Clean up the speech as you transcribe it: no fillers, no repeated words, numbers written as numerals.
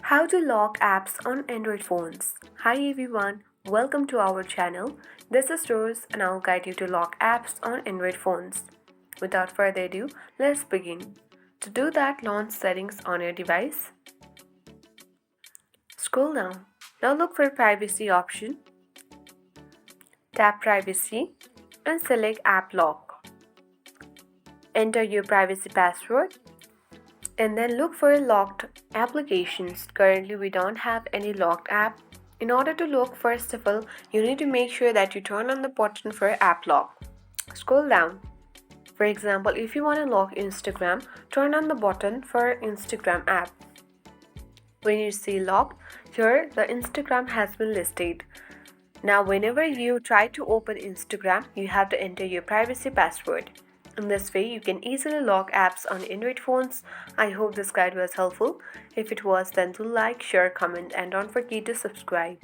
How to lock apps on Android phones. Hi everyone, welcome to our channel. This is Rose and I'll guide you to lock apps on Android phones. Without further ado, let's begin. To do that, launch settings on your device. Scroll down. Now look for privacy option. Tap privacy and select app lock. Enter your privacy password and then look for locked applications. Currently we don't have any locked app. In order to lock, first of all, you need to make sure that you turn on the button for app lock. Scroll down. For example, if you want to lock Instagram, turn on the button for Instagram app. When you see lock, here the Instagram has been listed. Now whenever you try to open Instagram, you have to enter your privacy password. In this way, you can easily lock apps on Android phones. I hope this guide was helpful. If it was, then do like, share, comment and don't forget to subscribe.